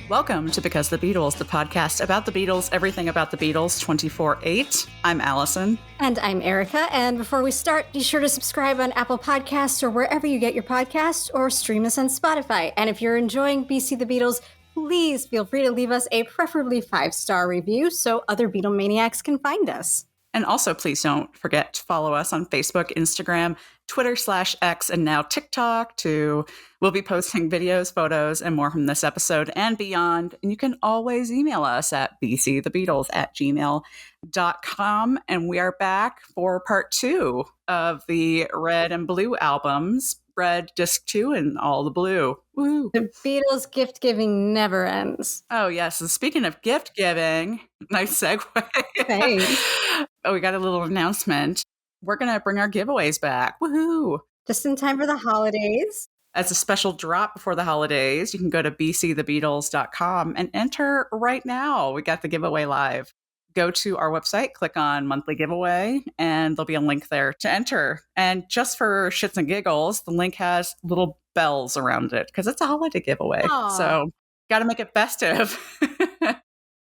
Welcome to Because the Beatles, the podcast about the Beatles, everything about the Beatles, 24/8. I'm Allison. And I'm Erica. And before we start, be sure to subscribe on Apple Podcasts or wherever you get your podcasts, or stream us on Spotify. And if you're enjoying BC the Beatles, please feel free to leave us a preferably 5-star review so other Beatlemaniacs can find us. And also, please don't forget to follow us on Facebook, Instagram, Twitter/X, and now TikTok. We'll be posting videos, photos, and more from this episode and beyond. And you can always email us at bcthebeatles@gmail.com. And we are back for part 2 of the Red and Blue albums. Red, Disc 2, and all the blue. Woo! The Beatles gift giving never ends. Oh, yes. And speaking of gift giving, nice segue. Thanks. Oh, we got a little announcement. We're going to bring our giveaways back. Woohoo! Just in time for the holidays. As a special drop before the holidays, you can go to bcthebeatles.com and enter right now. We got the giveaway live. Go to our website, click on monthly giveaway, and there'll be a link there to enter. And just for shits and giggles, the link has little bells around it because it's a holiday giveaway. Aww. So got to make it festive.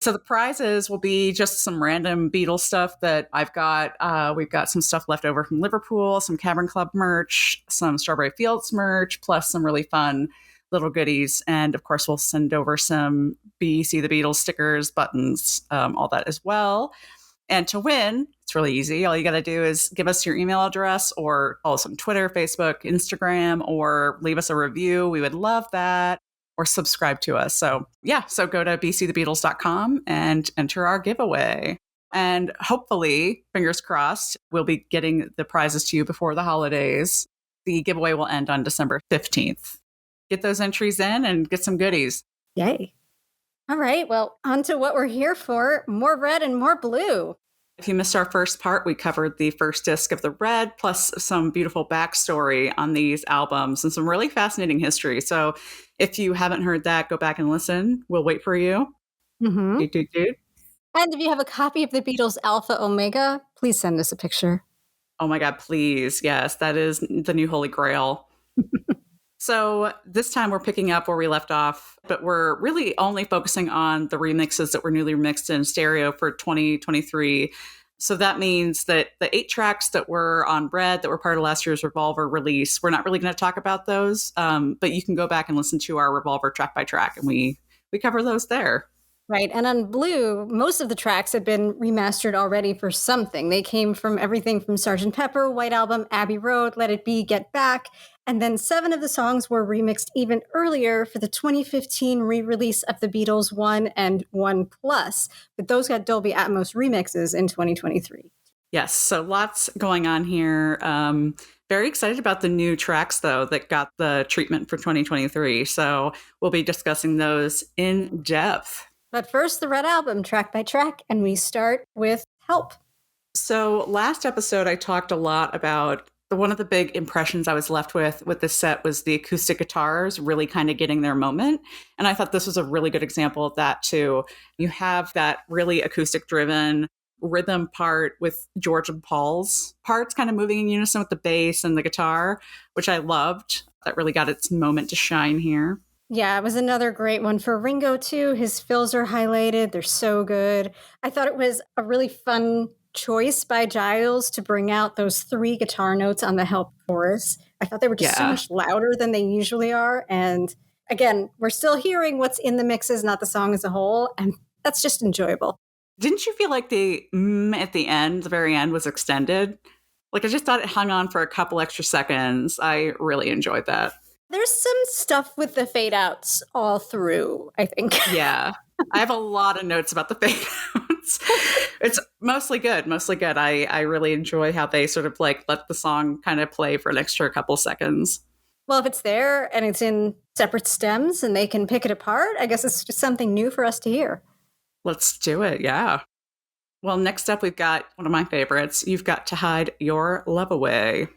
So the prizes will be just some random Beatles stuff that I've got. We've got some stuff left over from Liverpool, some Cavern Club merch, some Strawberry Fields merch, plus some really fun little goodies. And of course, we'll send over some BC the Beatles stickers, buttons, all that as well. And to win, it's really easy. All you got to do is give us your email address or follow us on Twitter, Facebook, Instagram, or leave us a review. We would love that. Or subscribe to us. So go to bcthebeatles.com and enter our giveaway. And hopefully, fingers crossed, we'll be getting the prizes to you before the holidays. The giveaway will end on December 15th. Get those entries in and get some goodies. Yay. All right, well, on to what we're here for. More red and more blue. If you missed our first part, we covered the first disc of the Red, plus some beautiful backstory on these albums and some really fascinating history. So if you haven't heard that, go back and listen. We'll wait for you. Mm-hmm. Doot, doot, doot. And if you have a copy of the Beatles Alpha Omega, please send us a picture. Oh my God, please. Yes, that is the new Holy Grail. So this time we're picking up where we left off, but we're really only focusing on the remixes that were newly remixed in stereo for 2023. So that means that the 8 tracks that were on Red, that were part of last year's Revolver release, we're not really going to talk about those, but you can go back and listen to our Revolver track by track, and we cover those there. Right. And on Blue, most of the tracks had been remastered already for something. They came from everything from Sgt. Pepper, White Album, Abbey Road, Let It Be, Get Back. And then 7 of the songs were remixed even earlier for the 2015 re-release of the Beatles 1 and 1 Plus. But those got Dolby Atmos remixes in 2023. Yes. So lots going on here. Very excited about the new tracks, though, that got the treatment for 2023. So we'll be discussing those in depth. But first, the Red Album, track by track, and we start with Help. So last episode, I talked a lot about one of the big impressions I was left with this set was the acoustic guitars really kind of getting their moment. And I thought this was a really good example of that, too. You have that really acoustic-driven rhythm part with George and Paul's parts kind of moving in unison with the bass and the guitar, which I loved. That really got its moment to shine here. Yeah, it was another great one for Ringo, too. His fills are highlighted. They're so good. I thought it was a really fun choice by Giles to bring out those 3 guitar notes on the Help chorus. I thought they were just so much louder than they usually are. And again, we're still hearing what's in the mixes, not the song as a whole. And that's just enjoyable. Didn't you feel like the at the end, the very end, was extended? Like, I just thought it hung on for a couple extra seconds. I really enjoyed that. There's some stuff with the fade outs all through, I think. Yeah. I have a lot of notes about the fade outs. It's mostly good. I really enjoy how they sort of like let the song kind of play for an extra couple seconds. Well, if it's there and it's in separate stems and they can pick it apart, I guess it's just something new for us to hear. Let's do it. Yeah. Well, next up, we've got one of my favorites. You've Got to Hide Your Love Away.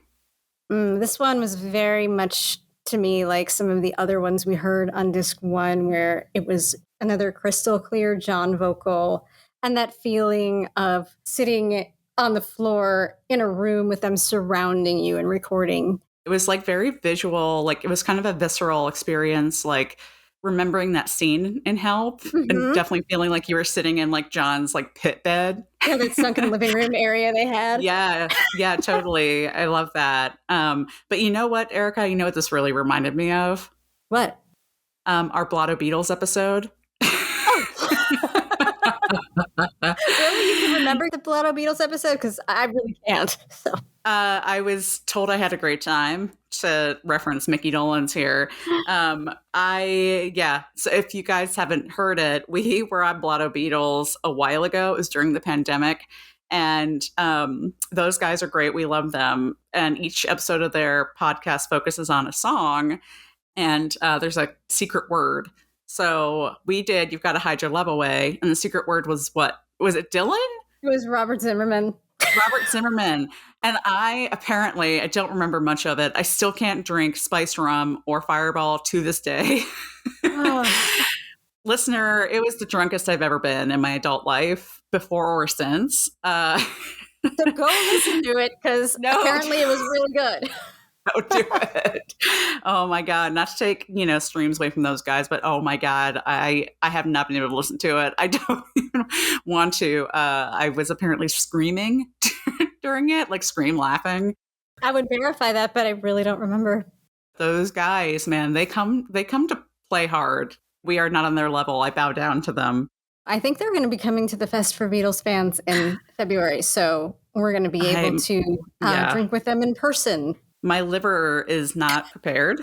This one was very much to me like some of the other ones we heard on disc 1, where it was another crystal clear John vocal and that feeling of sitting on the floor in a room with them surrounding you and recording. It was like very visual, like it was kind of a visceral experience. Like remembering that scene in Help and definitely feeling like you were sitting in like John's like pit bed. Yeah, that sunken living room area they had. Yeah, totally. I love that. But you know what, Erica? You know what this really reminded me of? What? Our Blotto Beatles episode. Oh. Really? You can remember the Blotto Beatles episode? Because I really can't. So. I was told I had a great time, to reference Mickey Dolenz here. So if you guys haven't heard it, we were on Blotto Beatles a while ago. It was during the pandemic. And those guys are great. We love them. And each episode of their podcast focuses on a song. And there's a secret word. So we did You've Got to Hide Your Love Away. And the secret word was what? Was it Dylan? It was Robert Zimmerman. Robert Zimmerman. And I don't remember much of it. I still can't drink spiced rum or Fireball to this day. Oh. Listener, it was the drunkest I've ever been in my adult life, before or since. So go listen to it, because apparently it was really good. Don't do it. Oh my God. Not to take, streams away from those guys, but oh my God, I have not been able to listen to it. I don't even want to. I was apparently screaming during it, like scream laughing. I would verify that, but I really don't remember. Those guys, man, they come to play hard. We are not on their level. I bow down to them. I think they're going to be coming to the Fest for Beatles fans in February, so we're going to be able to drink with them in person. My liver is not prepared.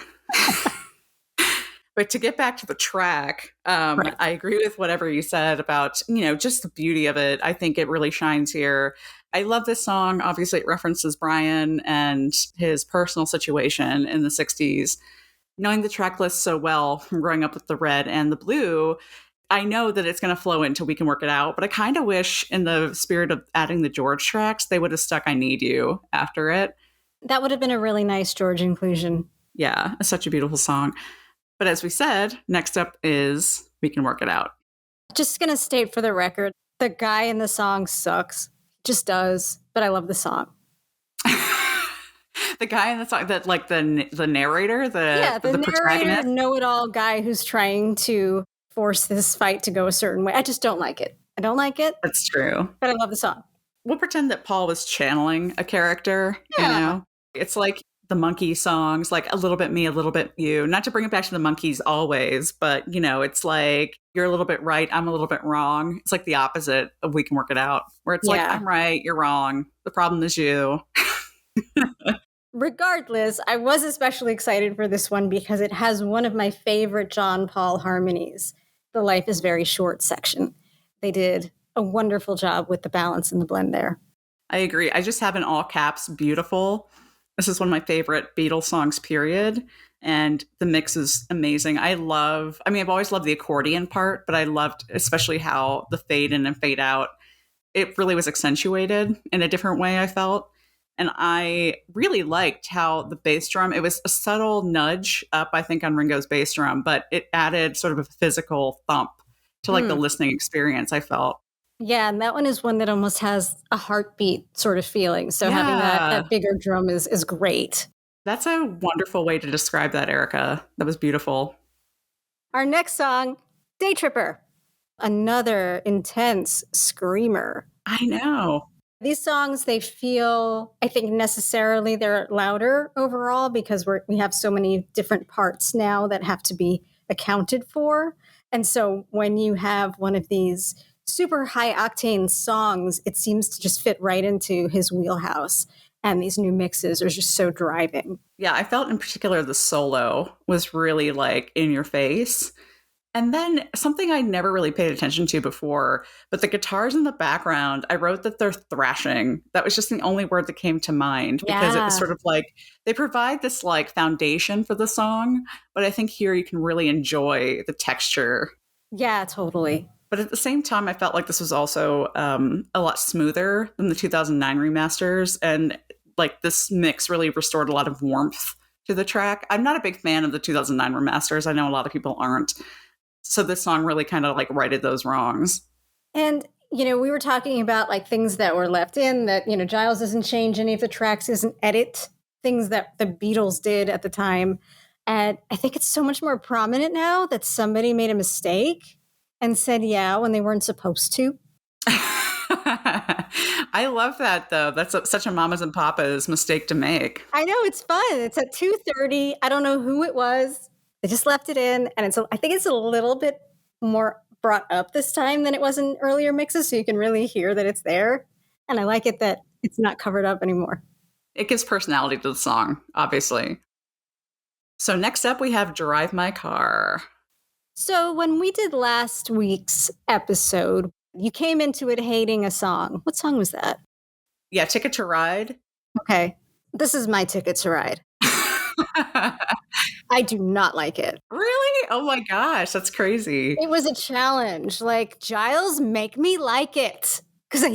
But to get back to the track, right. I agree with whatever you said about, just the beauty of it. I think it really shines here. I love this song. Obviously, it references Brian and his personal situation in the 60s. Knowing the track list so well from growing up with the red and the blue, I know that it's going to flow into We Can Work It Out, but I kind of wish, in the spirit of adding the George tracks, they would have stuck I Need You after it. That would have been a really nice George inclusion. Yeah, it's such a beautiful song. But as we said, next up is We Can Work It Out. Just going to state for the record, the guy in the song sucks. Just does, but I love the song. The guy in the song, that like the narrator, the narrator, protagonist, know-it-all guy who's trying to force this fight to go a certain way. I just don't like it. I don't like it. That's true. But I love the song. We'll pretend that Paul was channeling a character. Yeah. It's like the Monkey songs, like a little bit me, a little bit you. Not to bring it back to the Monkees always, but it's like you're a little bit right, I'm a little bit wrong. It's like the opposite of We Can Work It Out, where it's like I'm right, you're wrong. The problem is you. Regardless, I was especially excited for this one because it has one of my favorite John Paul harmonies, the Life is Very Short section. They did a wonderful job with the balance and the blend there. I agree. I just have in all caps, beautiful. This is one of my favorite Beatles songs, period. And the mix is amazing. I've always loved the accordion part, but I loved especially how the fade in and fade out, it really was accentuated in a different way, I felt. And I really liked how the bass drum, it was a subtle nudge up, I think, on Ringo's bass drum, but it added sort of a physical thump to like the listening experience, I felt. Yeah, and that one is one that almost has a heartbeat sort of feeling. So having that bigger drum is great. That's a wonderful way to describe that, Erica. That was beautiful. Our next song, Day Tripper. Another intense screamer. I know. These songs, they feel, I think necessarily they're louder overall because we have so many different parts now that have to be accounted for. And so when you have one of these super high octane songs, it seems to just fit right into his wheelhouse. And these new mixes are just so driving. Yeah, I felt in particular the solo was really like in your face. And then something I never really paid attention to before, but the guitars in the background, I wrote that they're thrashing. That was just the only word that came to mind because it was sort of like they provide this like foundation for the song, but I think here you can really enjoy the texture. Yeah, totally. But at the same time, I felt like this was also a lot smoother than the 2009 remasters. And like this mix really restored a lot of warmth to the track. I'm not a big fan of the 2009 remasters. I know a lot of people aren't. So this song really kind of like righted those wrongs. And, we were talking about like things that were left in that, Giles doesn't change any of the tracks, doesn't edit things that the Beatles did at the time. And I think it's so much more prominent now that somebody made a mistake and said yeah when they weren't supposed to. I love that though. That's such a mamas and papas mistake to make. I know, it's fun. It's at 2:30. I don't know who it was. They just left it in, and I think it's a little bit more brought up this time than it was in earlier mixes, so you can really hear that it's there. And I like it that it's not covered up anymore. It gives personality to the song, obviously. So next up, we have Drive My Car. So when we did last week's episode, you came into it hating a song. What song was that? Yeah, Ticket to Ride. Okay. This is my Ticket to Ride. I do not like it. Really? Oh my gosh, that's crazy. It was a challenge. Like, Giles, make me like it. Because I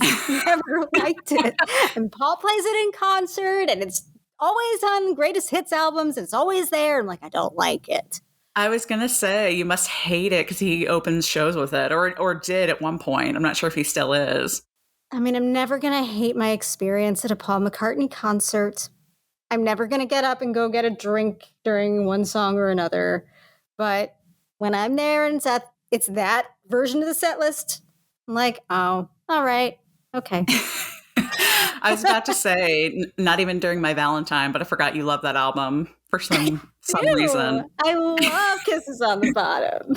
never liked it. And Paul plays it in concert, and it's always on greatest hits albums. And it's always there. I'm like, I don't like it. I was going to say, you must hate it because he opens shows with it, or did at one point. I'm not sure if he still is. I mean, I'm never going to hate my experience at a Paul McCartney concert. I'm never going to get up and go get a drink during one song or another. But when I'm there and it's that version of the set list, I'm like, oh, all right. Okay. I was about to say, not even during my Valentine, but I forgot you love that album for some reason. I love Kisses on the Bottom.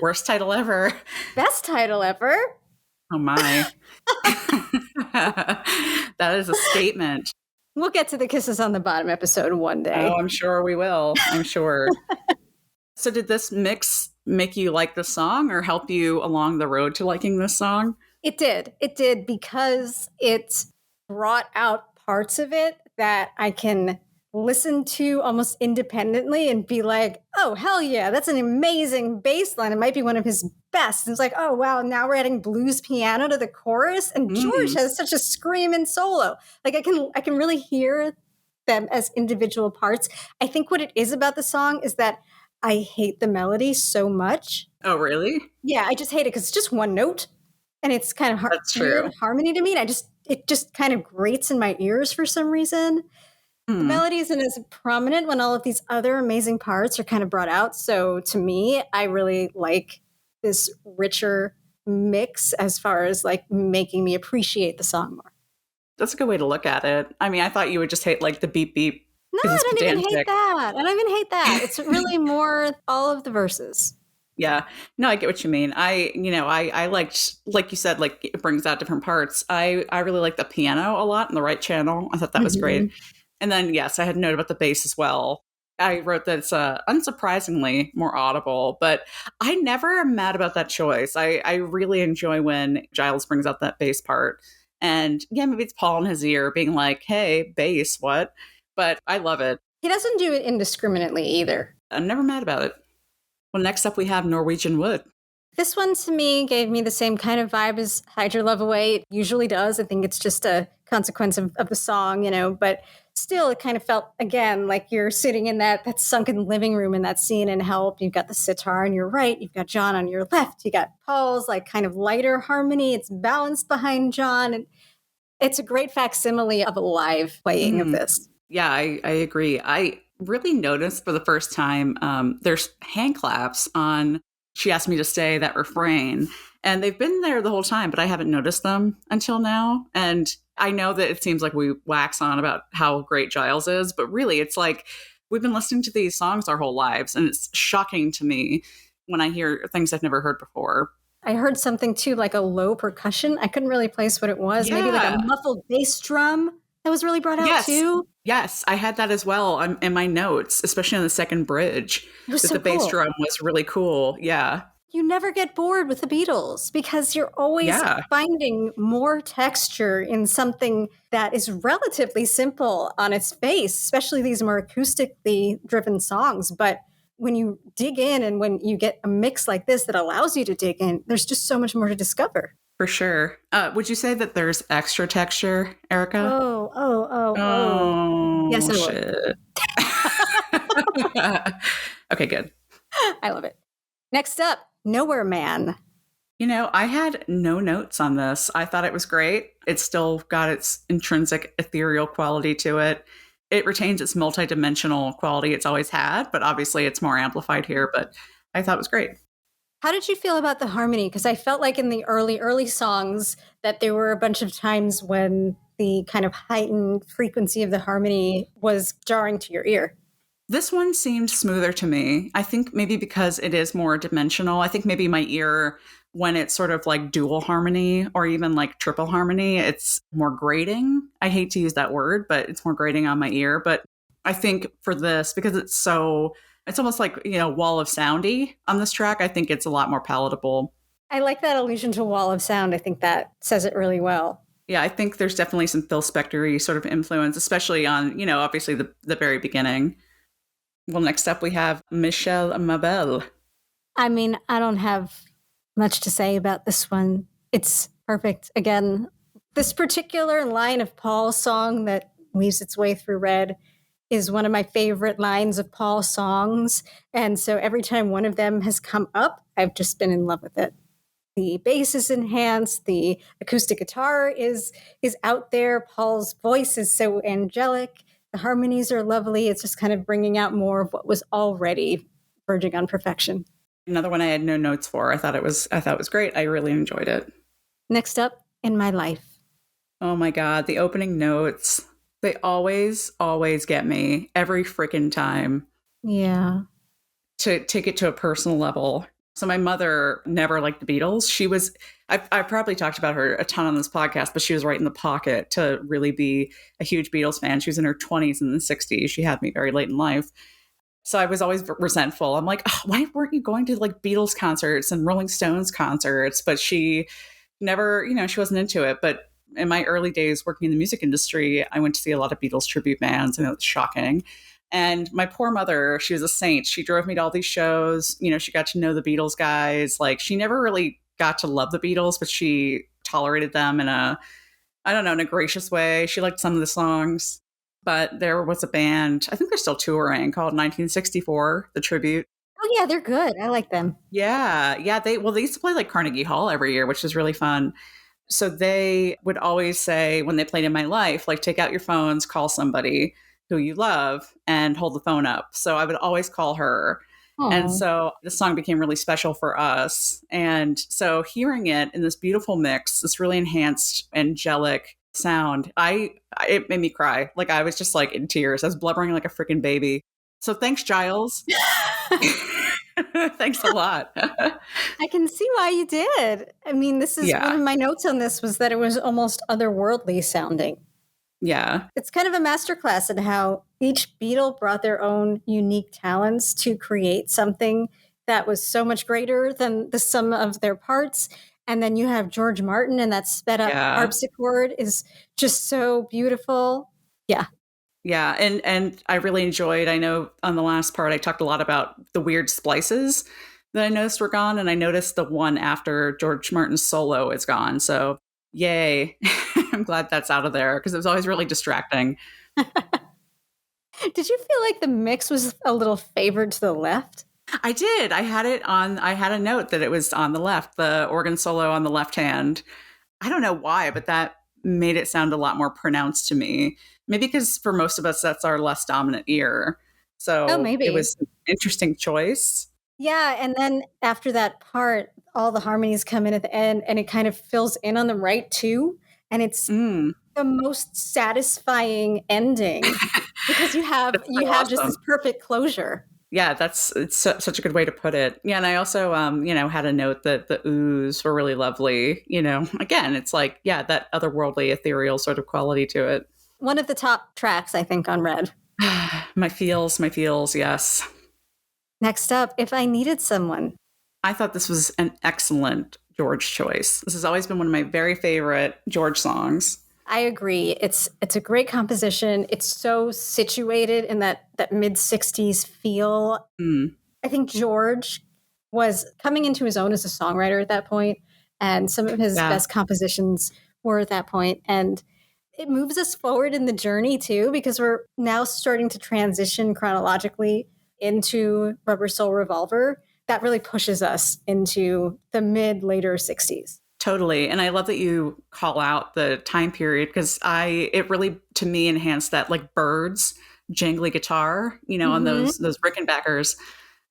Worst title ever. Best title ever. Oh my. That is a statement. We'll get to the Kisses on the Bottom episode one day. Oh, I'm sure we will. I'm sure. So did this mix make you like the song or help you along the road to liking this song? It did. It did, because it brought out parts of it that I can listen to almost independently and be like, oh, hell yeah, that's an amazing bass line. It might be one of his best. And it's like, oh, wow, now we're adding blues piano to the chorus. And George has such a screaming solo. Like, I can really hear them as individual parts. I think what it is about the song is that I hate the melody so much. Oh, really? Yeah, I just hate it because it's just one note. And it's kind of weird harmony to me. And it just kind of grates in my ears for some reason. The melody isn't as prominent when all of these other amazing parts are kind of brought out. So to me, I really like this richer mix as far as like making me appreciate the song more. That's a good way to look at it. I mean, I thought you would just hate like the beep beep. No, I don't even hate that. I don't even hate that. It's really more all of the verses. Yeah. No, I get what you mean. I liked, like you said, like it brings out different parts. I really like the piano a lot in the right channel. I thought that was great. And then, yes, I had a note about the bass as well. I wrote that it's unsurprisingly more audible, but I never am mad about that choice. I really enjoy when Giles brings out that bass part. And yeah, maybe it's Paul in his ear being like, hey, bass, what? But I love it. He doesn't do it indiscriminately either. I'm never mad about it. Well, next up we have Norwegian Wood. This one to me gave me the same kind of vibe as Hide Your Love Away. It usually does. I think it's just a consequence of the song, but still it kind of felt, again, like you're sitting in that sunken living room in that scene in Help. You've got the sitar on your right. You've got John on your left. You got Paul's like kind of lighter harmony. It's balanced behind John. And it's a great facsimile of a live playing of this. Yeah, I agree. I really noticed for the first time, there's hand claps on She Asked Me to Stay, that refrain. And they've been there the whole time, but I haven't noticed them until now. And I know that it seems like we wax on about how great Giles is, but really it's like we've been listening to these songs our whole lives. And it's shocking to me when I hear things I've never heard before. I heard something too, like a low percussion. I couldn't really place what it was. Yeah. Maybe like a muffled bass drum that was really brought out too. Yes, I had that as well in my notes, especially on the second bridge. The bass drum was really cool. Yeah. You never get bored with the Beatles because you're always finding more texture in something that is relatively simple on its face, especially these more acoustically driven songs. But when you dig in and when you get a mix like this that allows you to dig in, there's just so much more to discover. For sure. Would you say that there's extra texture, Erica? Oh. Yes, I would. Okay, good. I love it. Next up, Nowhere Man. I had no notes on this. I thought it was great. It's still got its intrinsic ethereal quality to it. it retains its multi-dimensional quality it's always had, but obviously it's more amplified here, but I thought it was great. How did you feel about the harmony? Because I felt like in the early songs that there were a bunch of times when the kind of heightened frequency of the harmony was jarring to your ear. This one seemed smoother to me. I think maybe because it is more dimensional. I think maybe my ear, when it's sort of like dual harmony or even like triple harmony, it's more grating. I hate to use that word, but it's more grating on my ear. But I think for this, because it's almost like, wall of soundy on this track, I think it's a lot more palatable. I like that allusion to wall of sound. I think that says it really well. Yeah, I think there's definitely some Phil Spector-y sort of influence, especially on, obviously the very beginning. Well, next up we have Michelle Mabel. I mean, I don't have much to say about this one. It's perfect. Again, this particular line of Paul's song that weaves its way through Red is one of my favorite lines of Paul's songs. And so every time one of them has come up, I've just been in love with it. The bass is enhanced, the acoustic guitar is out there, Paul's voice is so angelic, the harmonies are lovely. It's just kind of bringing out more of what was already verging on perfection. Another one I had no notes for. I thought it was great. I really enjoyed it. Next up, In My Life. Oh my God, the opening notes. They always get me every freaking time. Yeah. To take it to a personal level. So my mother never liked the Beatles. I've probably talked about her a ton on this podcast, but she was right in the pocket to really be a huge Beatles fan. She was in her 20s and the 60s. She had me very late in life. So I was always resentful. I'm like, oh, why weren't you going to like Beatles concerts and Rolling Stones concerts? But she never, she wasn't into it. But in my early days working in the music industry, I went to see a lot of Beatles tribute bands, and it was shocking. And my poor mother, she was a saint. She drove me to all these shows. She got to know the Beatles guys. Like, she never really got to love the Beatles, but she tolerated them in a gracious way. She liked some of the songs. But there was a band, I think they're still touring, called 1964, the tribute. Oh, yeah, they're good. I like them. Yeah. They used to play like Carnegie Hall every year, which is really fun. So they would always say when they played In My Life, like, take out your phones, call somebody who you love and hold the phone up. So I would always call her. Aww. And so the song became really special for us. And so hearing it in this beautiful mix, this really enhanced, angelic sound, it made me cry. Like, I was just like in tears. I was blubbering like a freaking baby. So thanks, Giles. Thanks a lot. I can see why you did. I mean, this is one of my notes on this was that it was almost otherworldly sounding. Yeah. It's kind of a masterclass in how each Beatle brought their own unique talents to create something that was so much greater than the sum of their parts. And then you have George Martin, and that sped up harpsichord is just so beautiful. Yeah. Yeah. And I really enjoyed, I know on the last part, I talked a lot about the weird splices that I noticed were gone. And I noticed the one after George Martin's solo is gone. So yay. I'm glad that's out of there because it was always really distracting. Did you feel like the mix was a little favored to the left? I did. I had a note that it was on the left, the organ solo on the left hand. I don't know why, but that made it sound a lot more pronounced to me. Maybe because for most of us, that's our less dominant ear. So maybe. It was an interesting choice. Yeah. And then after that part, all the harmonies come in at the end and it kind of fills in on the right too. And it's the most satisfying ending because you have just this perfect closure. Yeah, it's such a good way to put it. Yeah, and I also, had a note that the oohs were really lovely. Again, it's like, that otherworldly, ethereal sort of quality to it. One of the top tracks, I think, on Red. My feels, yes. Next up, If I Needed Someone. I thought this was an excellent George choice. This has always been one of my very favorite George songs. I agree. It's a great composition. It's so situated in that mid-60s feel. I think George was coming into his own as a songwriter at that point, and some of his best compositions were at that point. And it moves us forward in the journey, too, because we're now starting to transition chronologically into Rubber Soul Revolver. That really pushes us into the later 60s. Totally. And I love that you call out the time period because it really, to me, enhanced that like Birds jangly guitar, on Mm-hmm. those Rickenbackers.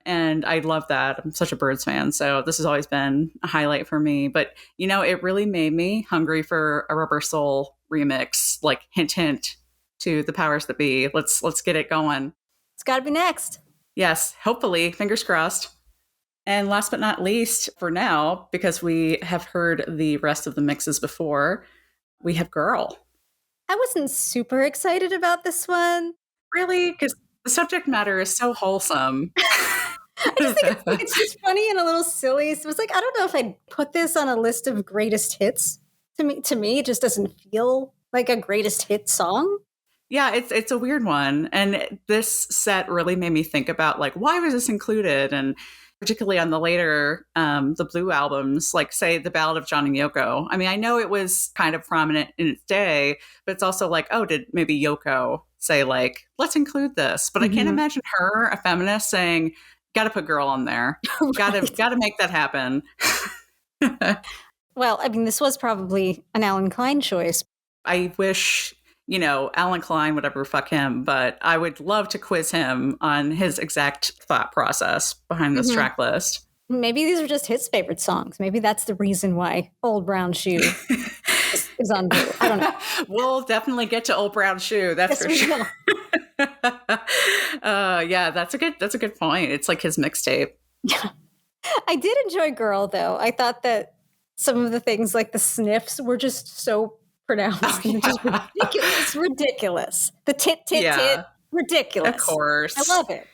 And I love that. I'm such a Birds fan. So this has always been a highlight for me. But, it really made me hungry for a Rubber Soul remix, like hint, hint to the powers that be. Let's get it going. It's got to be next. Yes, hopefully, fingers crossed. And last but not least, for now, because we have heard the rest of the mixes before, we have Girl. I wasn't super excited about this one. Really? Because the subject matter is so wholesome. I just think it's just funny and a little silly. So it's like, I don't know if I'd put this on a list of greatest hits. To me, it just doesn't feel like a greatest hit song. Yeah, it's a weird one. And this set really made me think about like, why was this included? And particularly on the later, the Blue albums, like say the Ballad of John and Yoko. I mean, I know it was kind of prominent in its day, but it's also like, oh, did maybe Yoko say like, let's include this? But I can't imagine her, a feminist, saying, got to put Girl on there. Right. Got to make that happen. Well, I mean, this was probably an Alan Klein choice. I wish, Alan Klein would ever fuck him, but I would love to quiz him on his exact thought process behind this track list. Maybe these are just his favorite songs. Maybe that's the reason why Old Brown Shoe is on Blue. I don't know. We'll definitely get to Old Brown Shoe. That's for sure. Yeah, that's a good point. It's like his mixtape. Yeah. I did enjoy Girl, though. I thought that some of the things like the sniffs were just so pronounced. Oh, yeah. Just ridiculous. The tit, ridiculous. Of course.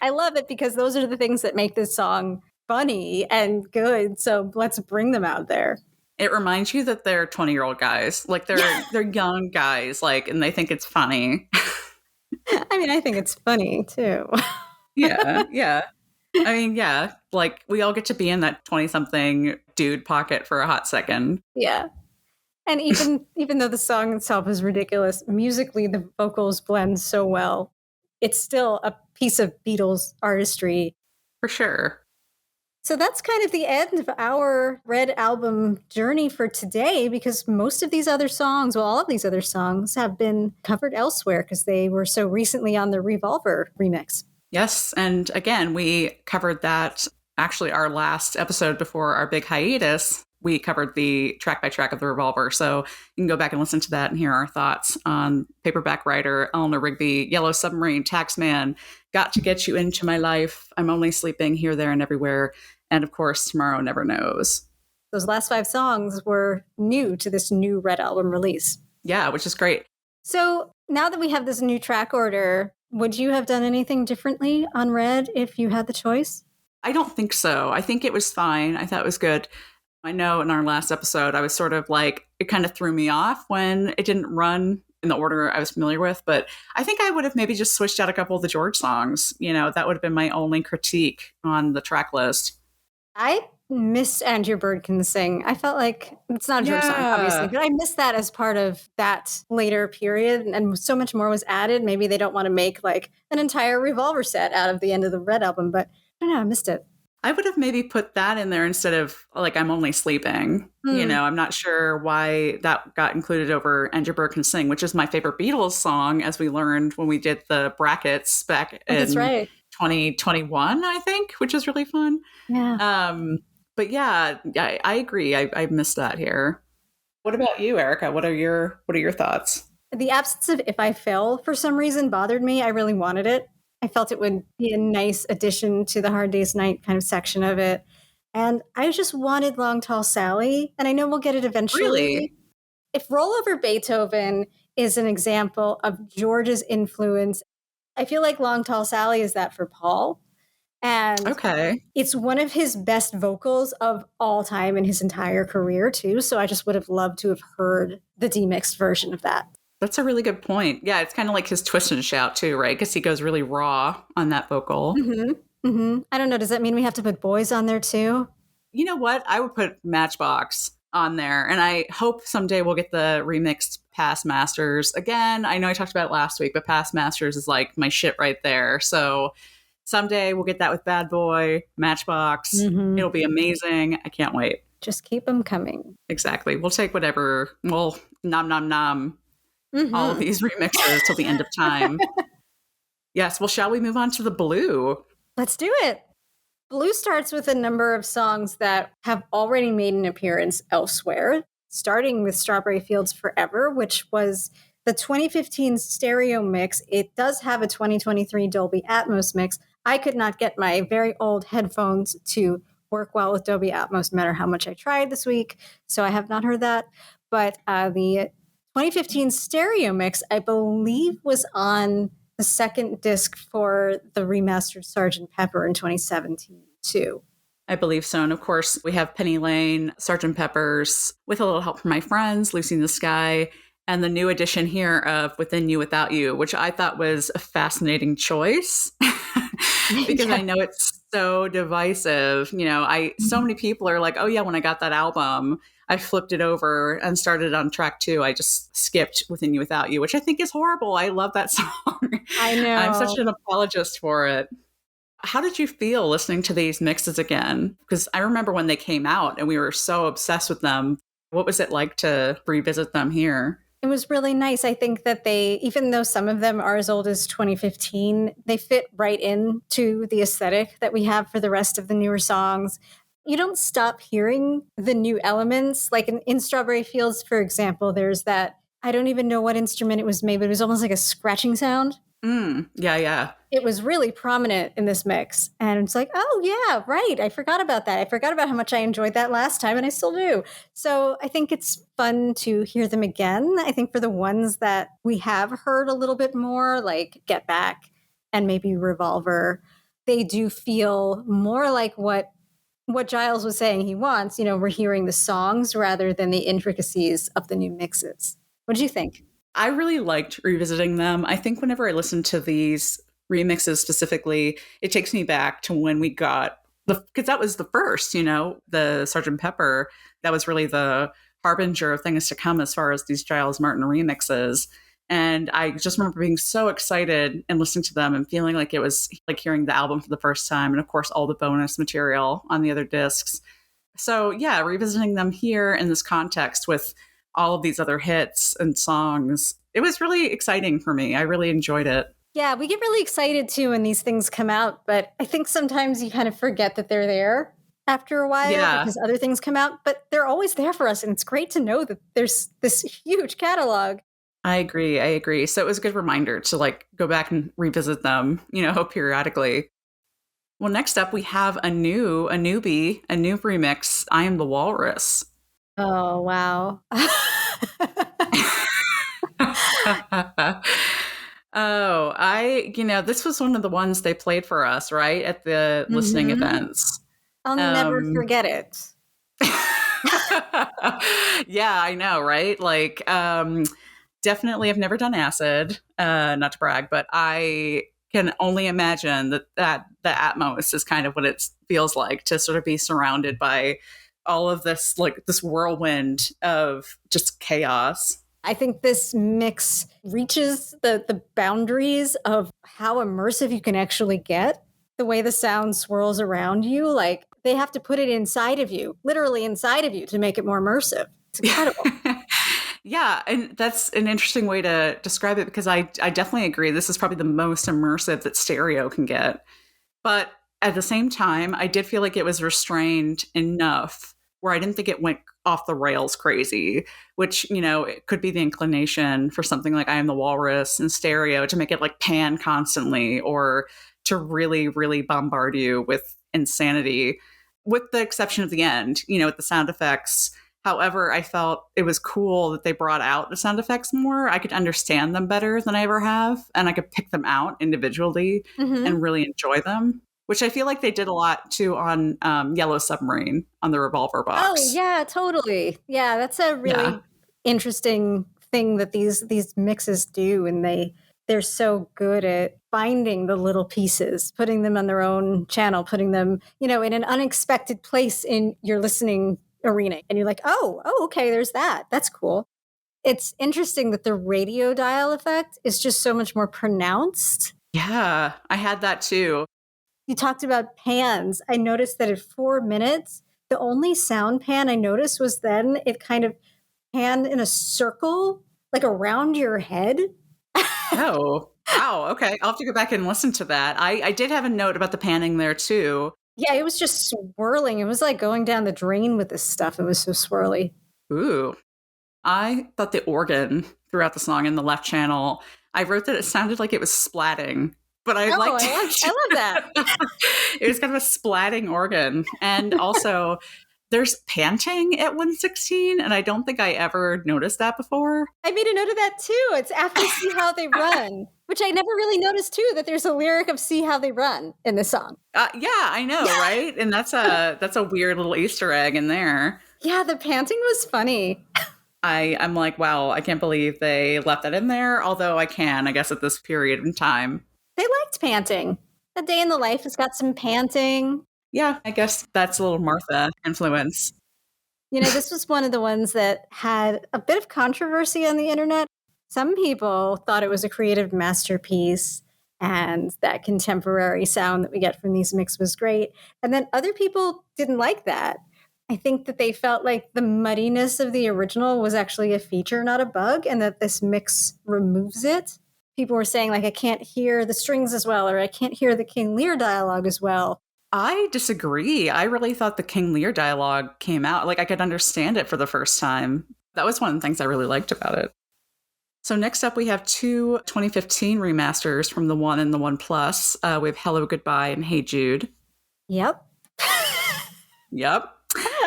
I love it because those are the things that make this song funny and good. So let's bring them out there. It reminds you that they're 20-year-old guys. Like they're young guys, like, and they think it's funny. I mean, I think it's funny too. Yeah. I mean, yeah, like we all get to be in that 20-something dude pocket for a hot second. Yeah. And even though the song itself is ridiculous, musically the vocals blend so well. It's still a piece of Beatles artistry. For sure. So that's kind of the end of our Red album journey for today because most of these other songs, well, all of these other songs have been covered elsewhere because they were so recently on the Revolver remix. Yes. And again, we covered that actually our last episode before our big hiatus. We covered the track by track of the Revolver. So you can go back and listen to that and hear our thoughts on Paperback Writer, Eleanor Rigby, Yellow Submarine, Taxman, Got to Get You Into My Life, I'm Only Sleeping, Here, There, and Everywhere. And of course, Tomorrow Never Knows. Those last 5 songs were new to this new Red album release. Yeah, which is great. So now that we have this new track order, would you have done anything differently on Red if you had the choice? I don't think so. I think it was fine. I thought it was good. I know in our last episode, I was sort of like, it kind of threw me off when it didn't run in the order I was familiar with. But I think I would have maybe just switched out a couple of the George songs. That would have been my only critique on the track list. I missed And Your Bird Can Sing. I felt like it's not a George song, obviously, but I missed that as part of that later period. And so much more was added. Maybe they don't want to make like an entire Revolver set out of the end of the Red album, but I don't know, I missed it. I would have maybe put that in there instead of like I'm Only Sleeping. I'm not sure why that got included over And Your Bird Can Sing, which is my favorite Beatles song, as we learned when we did the brackets back in 2021, I think, which is really fun. Yeah. But yeah, I agree. I missed that here. What about you, Erica? What are your thoughts? The absence of If I Fell for some reason bothered me. I really wanted it. I felt it would be a nice addition to the Hard Day's Night kind of section of it. And I just wanted Long Tall Sally. And I know we'll get it eventually. Really? If Roll Over Beethoven is an example of George's influence, I feel like Long Tall Sally is that for Paul. And it's one of his best vocals of all time in his entire career, too. So I just would have loved to have heard the demixed version of that. That's a really good point. Yeah, it's kind of like his twist and shout, too, right? Because he goes really raw on that vocal. I don't know. Does that mean we have to put Boys on there, too? You know what? I would put Matchbox on there. And I hope someday we'll get the remixed Past Masters. Again, I know I talked about it last week, but Past Masters is like my shit right there. So someday we'll get that with Bad Boy, Matchbox. It'll be amazing. I can't wait. Just keep them coming. Exactly. We'll take whatever. We'll nom nom nom all of these remixes till the end of time. Yes. Well, shall we move on to the blue? Let's do it. Blue starts with a number of songs that have already made an appearance elsewhere, starting with Strawberry Fields Forever, which was the 2015 stereo mix. It does have a 2023 Dolby Atmos mix. I could not get my very old headphones to work well with Dolby Atmos, no matter how much I tried this week. So I have not heard that. But the 2015 stereo mix, I believe, was on the second disc for the remastered Sgt. Pepper in 2017, too. I believe so. And of course, we have Penny Lane, Sgt. Pepper's, with a little help from my friends, Lucy in the Sky, and the new edition here of Within You, Without You, which I thought was a fascinating choice because I know it's so divisive. You know, so many people are like, oh yeah, when I got that album, I flipped it over and started on track 2. I just skipped Within You, Without You, which I think is horrible. I love that song. I know. I'm such an apologist for it. How did you feel listening to these mixes again? Because I remember when they came out and we were so obsessed with them. What was it like to revisit them here? It was really nice. I think that they, even though some of them are as old as 2015, they fit right into the aesthetic that we have for the rest of the newer songs. You don't stop hearing the new elements. Like in Strawberry Fields, for example, there's that, I don't even know what instrument it was made, but it was almost like a scratching sound. Yeah. It was really prominent in this mix. And it's like, oh, yeah, right. I forgot about that. I forgot about how much I enjoyed that last time, and I still do. So I think it's fun to hear them again. I think for the ones that we have heard a little bit more, like Get Back and maybe Revolver, they do feel more like what Giles was saying he wants. You know, we're hearing the songs rather than the intricacies of the new mixes. What do you think? I really liked revisiting them. I think whenever I listen to these remixes specifically, it takes me back to when we got because that was the first, you know, the Sgt. Pepper. That was really the harbinger of things to come as far as these Giles Martin remixes. And I just remember being so excited and listening to them and feeling like it was like hearing the album for the first time. And of course, all the bonus material on the other discs. So yeah, revisiting them here in this context with all of these other hits and songs, it was really exciting for me. I really enjoyed it. Yeah, we get really excited too when these things come out, but I think sometimes you kind of forget that they're there after a while because other things come out, but they're always there for us. And it's great to know that there's this huge catalog. I agree. So it was a good reminder to like go back and revisit them, you know, periodically. Well, next up we have a new remix, I Am the Walrus. Oh, wow. This was one of the ones they played for us, right? At the listening events. I'll never forget it. Yeah, I know, right? Like, definitely I've never done acid, not to brag, but I can only imagine that the Atmos is kind of what it feels like to sort of be surrounded by all of this, like this whirlwind of just chaos. I think this mix reaches the boundaries of how immersive you can actually get. The way the sound swirls around you, like they have to put it inside of you, literally inside of you, to make it more immersive. It's incredible. Yeah, and that's an interesting way to describe it because I definitely agree. This is probably the most immersive that stereo can get. But at the same time, I did feel like it was restrained enough where I didn't think it went off the rails crazy, which, you know, it could be the inclination for something like I Am the Walrus in stereo to make it like pan constantly or to really, really bombard you with insanity, with the exception of the end, you know, with the sound effects. However, I felt it was cool that they brought out the sound effects more. I could understand them better than I ever have, and I could pick them out individually and really enjoy them, which I feel like they did a lot too on Yellow Submarine on the Revolver box. Oh, yeah, totally. Yeah, that's a really interesting thing that these mixes do, and they're so good at finding the little pieces, putting them on their own channel, putting them, you know, in an unexpected place in your listening arena. And you're like, oh, okay, there's that. That's cool. It's interesting that the radio dial effect is just so much more pronounced. Yeah, I had that too. You talked about pans. I noticed that at 4 minutes, The only sound pan I noticed was then it kind of panned in a circle, like around your head. Oh, wow. Okay. I'll have to go back and listen to that. I did have a note about the panning there too. Yeah, it was just swirling. It was like going down the drain with this stuff. It was so swirly. Ooh. I thought the organ throughout the song in the left channel, I wrote that it sounded like it was splatting, but I Oh, liked I love that. it was kind of a splatting organ. And also, there's panting at 116, and I don't think I ever noticed that before. I made a note of that too. It's after See How They Run, which I never really noticed too, that there's a lyric of See How They Run in the song. Yeah, I know, right? And that's a weird little Easter egg in there. Yeah, the panting was funny. I'm like, wow, I can't believe they left that in there. Although I guess, at this period in time. They liked panting. A Day in the Life has got some panting. Yeah, I guess that's a little Martha influence. This was one of the ones that had a bit of controversy on the internet. Some people thought it was a creative masterpiece and that contemporary sound that we get from these mix was great. And then other people didn't like that. I think that they felt like the muddiness of the original was actually a feature, not a bug, and that this mix removes it. People were saying, like, I can't hear the strings as well, or I can't hear the King Lear dialogue as well. I disagree. I really thought the King Lear dialogue came out. Like, I could understand it for the first time. That was one of the things I really liked about it. So next up, we have two 2015 remasters from the One and the One Plus. We have Hello, Goodbye, and Hey Jude. Yep. Yep.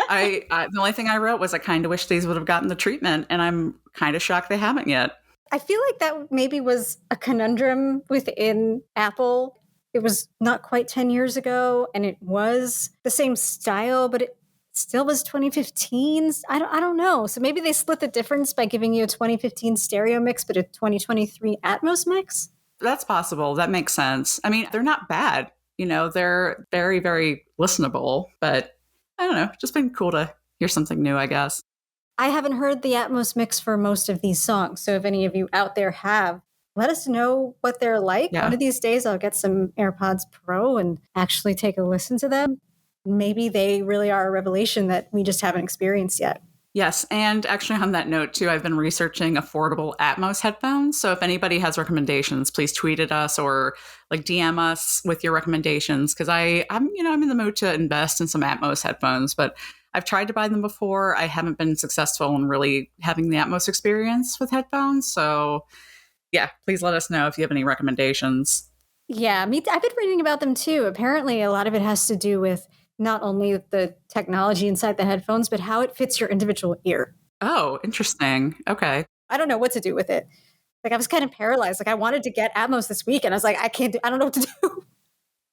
The only thing I wrote was I kind of wish these would have gotten the treatment, and I'm kind of shocked they haven't yet. I feel like that maybe was a conundrum within Apple. It was not quite 10 years ago, and it was the same style, but it still was 2015. I don't know. So maybe they split the difference by giving you a 2015 stereo mix, but a 2023 Atmos mix? That's possible. That makes sense. I mean, they're not bad. They're very, very listenable, but I don't know. Just been cool to hear something new, I guess. I haven't heard the Atmos mix for most of these songs. So if any of you out there have, let us know what they're like. Yeah. One of these days, I'll get some AirPods Pro and actually take a listen to them. Maybe they really are a revelation that we just haven't experienced yet. Yes. And actually, on that note, too, I've been researching affordable Atmos headphones. So if anybody has recommendations, please tweet at us or DM us with your recommendations. Because I'm in the mood to invest in some Atmos headphones, but I've tried to buy them before. I haven't been successful in really having the Atmos experience with headphones. So yeah, please let us know if you have any recommendations. Yeah, I've been reading about them too. Apparently, a lot of it has to do with not only the technology inside the headphones, but how it fits your individual ear. Oh, interesting. Okay. I don't know what to do with it. I was kind of paralyzed. I wanted to get Atmos this week, and I was like, I don't know what to do.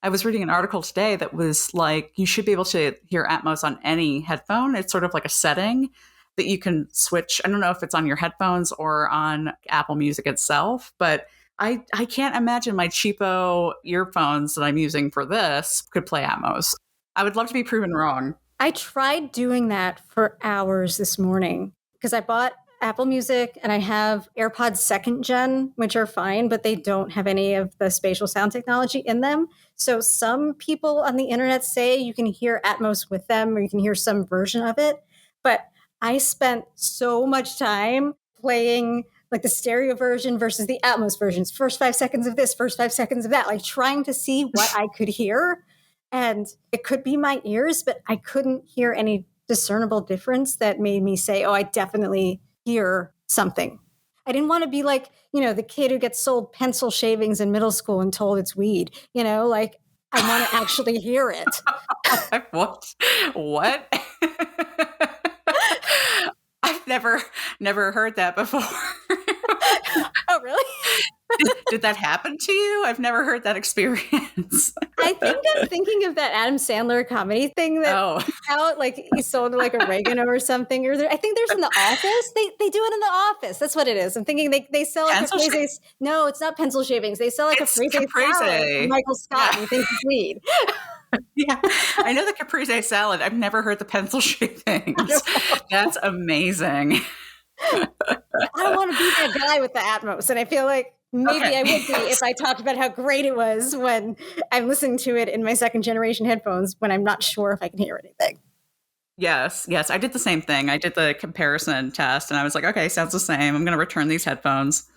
I was reading an article today that was like, you should be able to hear Atmos on any headphone. It's sort of like a setting that you can switch. I don't know if it's on your headphones or on Apple Music itself, but I can't imagine my cheapo earphones that I'm using for this could play Atmos. I would love to be proven wrong. I tried doing that for hours this morning because I bought Apple Music and I have AirPods 2nd Gen, which are fine, but they don't have any of the spatial sound technology in them. So some people on the internet say you can hear Atmos with them or you can hear some version of it. But I spent so much time playing the stereo version versus the Atmos versions. First 5 seconds of this, first 5 seconds of that, trying to see what I could hear. And it could be my ears, but I couldn't hear any discernible difference that made me say, oh, I definitely hear something. I didn't want to be like, the kid who gets sold pencil shavings in middle school and told it's weed. I want to actually hear it. What? I've never heard that before. Oh, really? Did that happen to you? I've never heard that experience. I think I'm thinking of that Adam Sandler comedy thing that out, he sold oregano or something. Or I think there's in The Office. They do it in The Office. That's what it is. I'm thinking they sell a caprese. No, it's not pencil shavings. They sell a caprese salad. Michael Scott, and he thinks it's weed. Yeah, I know the caprese salad. I've never heard the pencil shavings. That's amazing. I don't want to be that guy with the Atmos, and I feel like maybe I would be if I talked about how great it was when I'm listening to it in my 2nd generation headphones when I'm not sure if I can hear anything. Yes, yes. I did the same thing. I did the comparison test and I was like, okay, sounds the same. I'm going to return these headphones.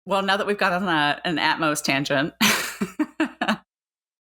Well, now that we've got on an Atmos tangent,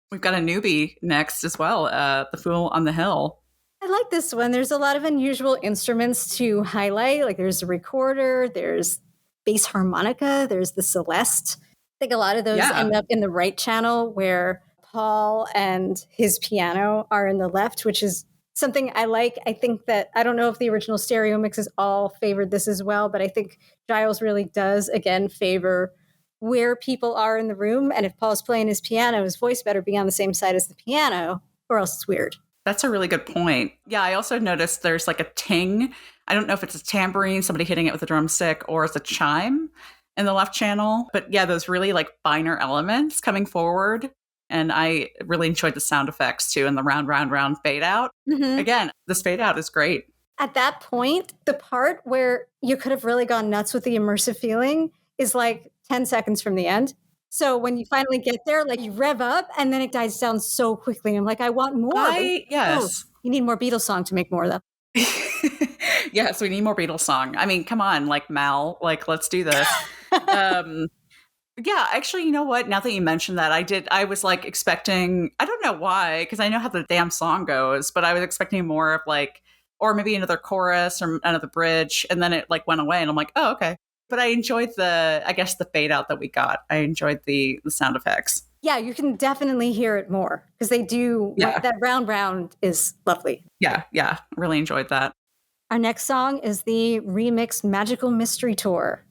we've got a newbie next as well, The Fool on the Hill. I like this one. There's a lot of unusual instruments to highlight. Like there's a recorder, there's bass harmonica, there's the Celeste. I think a lot of those end up in the right channel where Paul and his piano are in the left, which is something I like. I think that, I don't know if the original stereo mixes all favored this as well, but I think Giles really does, again, favor where people are in the room. And if Paul's playing his piano, his voice better be on the same side as the piano, or else it's weird. That's a really good point. Yeah, I also noticed there's like a ting. I don't know if it's a tambourine, somebody hitting it with a drumstick, or it's a chime in the left channel. But yeah, those really like finer elements coming forward. And I really enjoyed the sound effects too, and the round, round, round fade out. Mm-hmm. Again, this fade out is great. At that point, the part where you could have really gone nuts with the immersive feeling is like 10 seconds from the end. So when you finally get there, like you rev up and then it dies down so quickly. I'm like, I want more. Yes. Oh, you need more Beatles song to make more though. Yes, we need more Beatles song. I mean, come on, like Mal, like let's do this. Yeah, actually, you know what? Now that you mentioned that, I was like expecting, I don't know why, because I know how the damn song goes, but I was expecting more of like, or maybe another chorus or another bridge. And then it like went away and I'm like, oh, okay. But I enjoyed the fade out that we got. I enjoyed the sound effects. Yeah, you can definitely hear it more because they do. Yeah. That round round is lovely. Yeah. Really enjoyed that. Our next song is the remixed Magical Mystery Tour.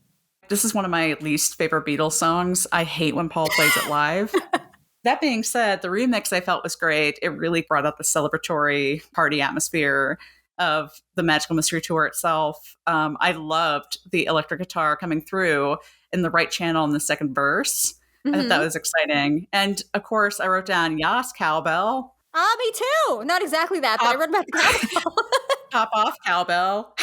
This is one of my least favorite Beatles songs. I hate when Paul plays it live. That being said, the remix I felt was great. It really brought out the celebratory party atmosphere of the Magical Mystery Tour itself. I loved the electric guitar coming through in the right channel in the second verse. Mm-hmm. I thought that was exciting. And of course, I wrote down, yas, cowbell. Me too. Not exactly that, but I read about the cowbell. Pop off, cowbell.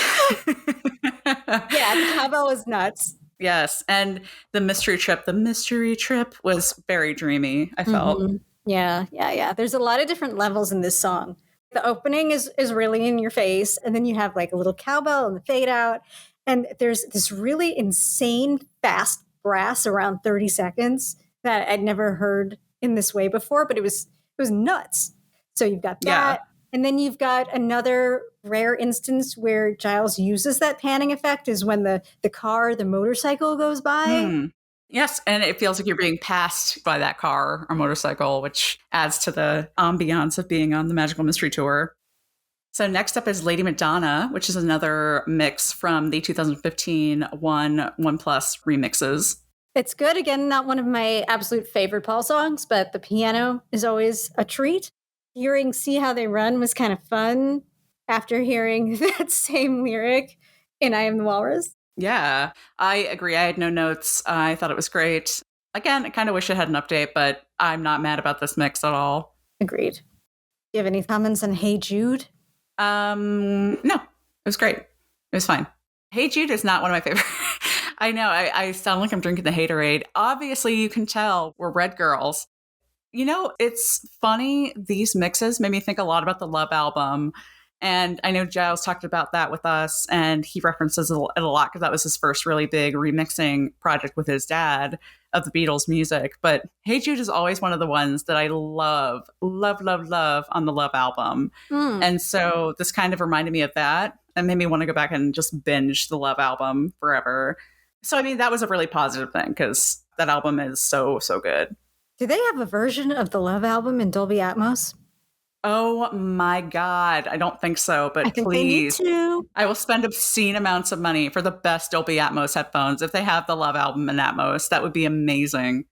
Yeah, the cowbell was nuts. Yes, and the mystery trip was very dreamy, I felt. Mm-hmm. Yeah. There's a lot of different levels in this song. The opening is really in your face, and then you have like a little cowbell and the fade out, and there's this really insane fast brass around 30 seconds that I'd never heard in this way before, but it was nuts. So you've got that, and then you've got another rare instance where Giles uses that panning effect is when the motorcycle goes by. Yes, and it feels like you're being passed by that car or motorcycle, which adds to the ambiance of being on the Magical Mystery Tour. So next up is Lady Madonna, which is another mix from the 2015 One Plus remixes. It's good. Again, not one of my absolute favorite Paul songs, but the piano is always a treat. Hearing See How They Run was kind of fun after hearing that same lyric in I Am the Walrus. Yeah, I agree. I had no notes. I thought it was great. Again, I kind of wish it had an update, but I'm not mad about this mix at all. Agreed. Do you have any comments on Hey Jude? No, it was great. It was fine. Hey Jude is not one of my favorite. I know, I sound like I'm drinking the haterade. Obviously, you can tell we're red girls. You know, it's funny. These mixes made me think a lot about the Love album. And I know Giles talked about that with us, and he references it a lot because that was his first really big remixing project with his dad of the Beatles music. But Hey Jude is always one of the ones that I love on the Love album. And so this kind of reminded me of that and made me want to go back and just binge the Love album forever. So, I mean, that was a really positive thing because that album is so, so good. Do they have a version of the Love album in Dolby Atmos? Oh my God. I don't think so, but I think please. They need to. I will spend obscene amounts of money for the best Dolby Atmos headphones. If they have the Love album in Atmos, that would be amazing.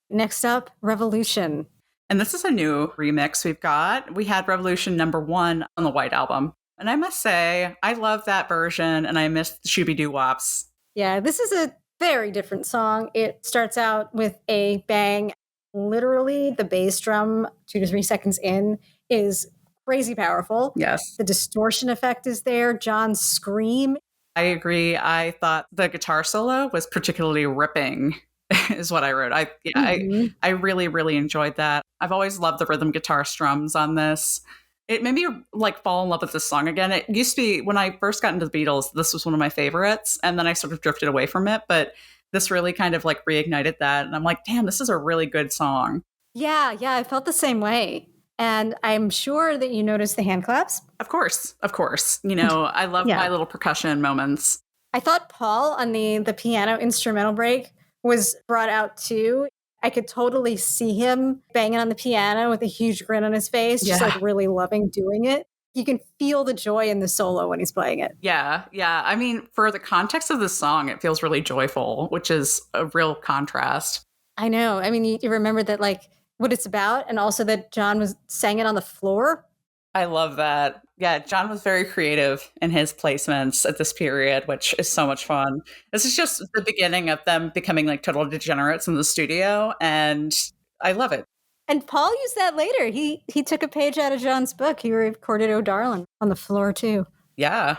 Next up, Revolution. And this is a new remix we've got. We had Revolution #1 on the White Album. And I must say, I love that version and I miss the Shooby-Doo-Wops. Yeah, this is a very different song. It starts out with a bang. Literally, the bass drum 2 to 3 seconds in is crazy powerful. Yes. The distortion effect is there. John's scream. I agree. I thought the guitar solo was particularly ripping, is what I wrote. I really, really enjoyed that. I've always loved the rhythm guitar strums on this. It made me like fall in love with this song again. It used to be when I first got into the Beatles, this was one of my favorites. And then I sort of drifted away from it. But this really kind of like reignited that. And I'm like, damn, this is a really good song. Yeah, yeah, I felt the same way. And I'm sure that you noticed the hand claps. Of course. Of course. You know, I love Yeah. my little percussion moments. I thought Paul on the piano instrumental break was brought out too. I could totally see him banging on the piano with a huge grin on his face, just like really loving doing it. You can feel the joy in the solo when he's playing it. Yeah, yeah. I mean, for the context of the song, it feels really joyful, which is a real contrast. I know. I mean, you remember that, like, what it's about, and also that John was sang it on the floor. I love that. Yeah, John was very creative in his placements at this period, which is so much fun. This is just the beginning of them becoming like total degenerates in the studio, and I love it. And Paul used that later. He took a page out of John's book. He recorded "Oh Darling" on the floor too. Yeah.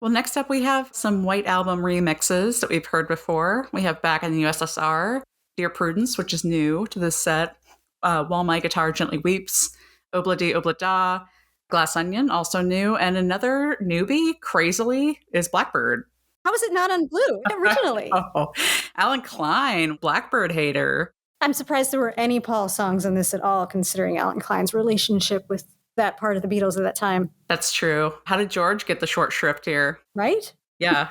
Well, next up we have some White Album remixes that we've heard before. We have Back in the USSR, Dear Prudence, which is new to this set, While My Guitar Gently Weeps, Obla Di Obla Da, Glass Onion, also new, and another newbie, crazily, is Blackbird. How was it not on Blue originally? Oh, Alan Klein, Blackbird hater. I'm surprised there were any Paul songs on this at all, considering Alan Klein's relationship with that part of the Beatles at that time. That's true. How did George get the short shrift here? Right? Yeah,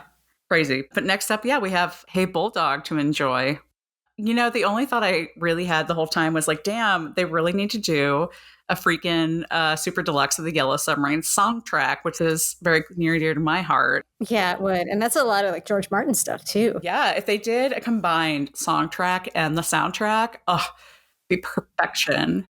crazy. But next up, yeah, we have Hey Bulldog to enjoy. You know, the only thought I really had the whole time was like, damn, they really need to do a freaking super deluxe of the Yellow Submarine soundtrack, which is very near and dear to my heart. Yeah, it would. And that's a lot of like George Martin stuff too. Yeah, if they did a combined song track and the soundtrack, be perfection.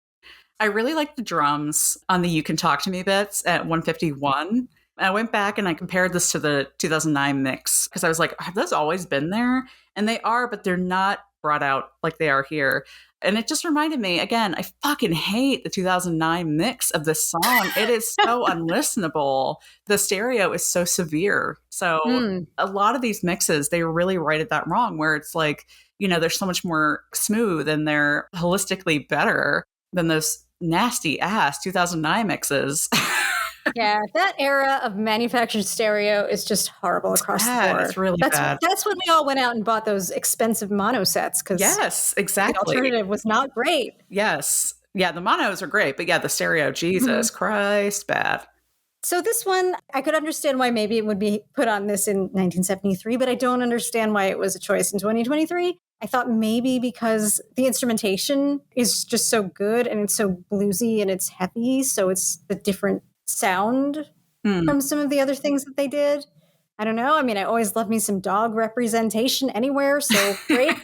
I really like the drums on the You Can Talk to Me bits at 151. I went back and I compared this to the 2009 mix because I was like, have those always been there? And they are, but they're not brought out like they are here. And it just reminded me, again, I fucking hate the 2009 mix of this song. It is so unlistenable. The stereo is so severe. So a lot of these mixes, they really righted that wrong, where it's like, you know, they're so much more smooth and they're holistically better than those nasty ass 2009 mixes. Yeah, that era of manufactured stereo is just horrible across the board. It's really bad. That's when we all went out and bought those expensive mono sets because yes, exactly. the alternative was not great. Yes. Yeah, the monos are great, but yeah, the stereo, Jesus Christ, bad. So this one, I could understand why maybe it would be put on this in 1973, but I don't understand why it was a choice in 2023. I thought maybe because the instrumentation is just so good and it's so bluesy and it's heavy, so it's the different sound from some of the other things that they did. I don't know. I mean, I always love me some dog representation anywhere, so great.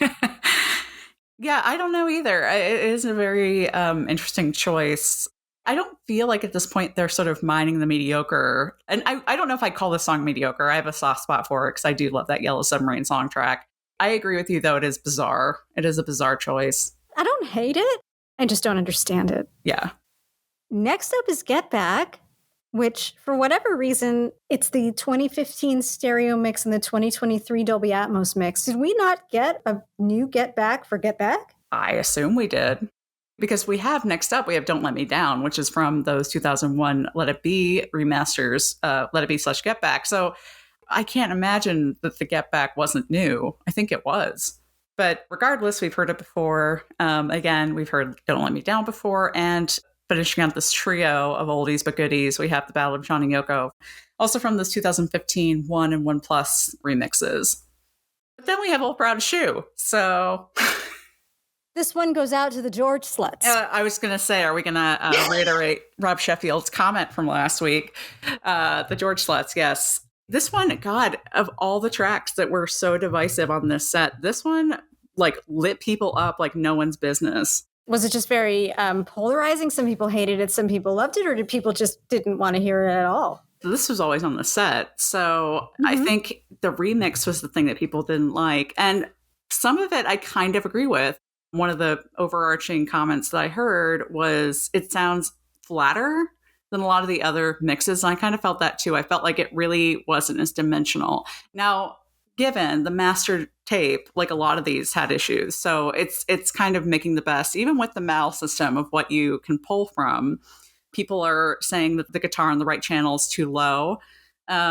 Yeah, I don't know either. It is a very interesting choice. I don't feel like at this point they're sort of mining the mediocre. And I don't know if I'd call this song mediocre. I have a soft spot for it because I do love that Yellow Submarine song track. I agree with you, though. It is bizarre. It is a bizarre choice. I don't hate it. I just don't understand it. Yeah. Next up is Get Back, which for whatever reason, it's the 2015 stereo mix and the 2023 Dolby Atmos mix. Did we not get a new Get Back for Get Back? I assume we did. Because we have next up, we have Don't Let Me Down, which is from those 2001 Let It Be remasters, Let It Be / Get Back. So I can't imagine that the Get Back wasn't new. I think it was. But regardless, we've heard it before. Again, we've heard Don't Let Me Down before. And finishing out this trio of oldies but goodies, we have the Battle of John and Yoko. Also from those 2015 1 and 1 Plus remixes. But then we have Old Brown Shoe. So... This one goes out to the George sluts. I was going to say, are we going to reiterate Rob Sheffield's comment from last week? The George sluts, yes. This one, God, of all the tracks that were so divisive on this set, this one like lit people up like no one's business. Was it just very polarizing? Some people hated it, some people loved it, or did people just didn't want to hear it at all? This was always on the set. So I think the remix was the thing that people didn't like. And some of it I kind of agree with. One of the overarching comments that I heard was it sounds flatter than a lot of the other mixes. And I kind of felt that too. I felt like it really wasn't as dimensional. Now, given the master tape, like a lot of these had issues. So it's kind of making the best, even with the MAL system of what you can pull from. People are saying that the guitar on the right channel is too low,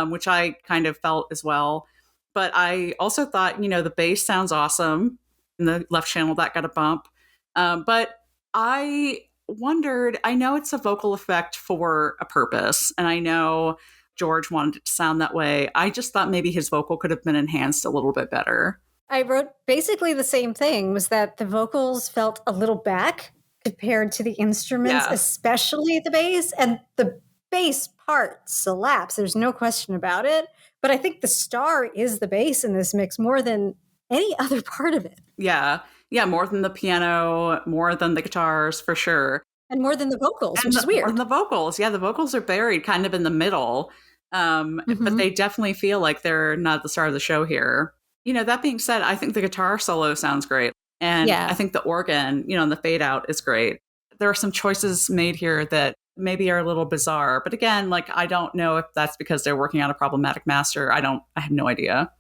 which I kind of felt as well. But I also thought, the bass sounds awesome in the left channel. That got a bump. But I wondered, I know it's a vocal effect for a purpose, and I know George wanted it to sound that way. I just thought maybe his vocal could have been enhanced a little bit better. I wrote basically the same thing, was that the vocals felt a little back compared to the instruments, Yeah. especially the bass. And the bass part slaps. There's no question about it. But I think the star is the bass in this mix more than any other part of it. Yeah. Yeah, more than the piano, more than the guitars, for sure. And more than the vocals, which is More than weird. the vocals. Yeah, the vocals are buried kind of in the middle. But they definitely feel like they're not the star of the show here. That being said, I think the guitar solo sounds great. And Yeah. I think the organ, and the fade out is great. There are some choices made here that maybe are a little bizarre. But again, like, I don't know if that's because they're working on a problematic master. I have no idea.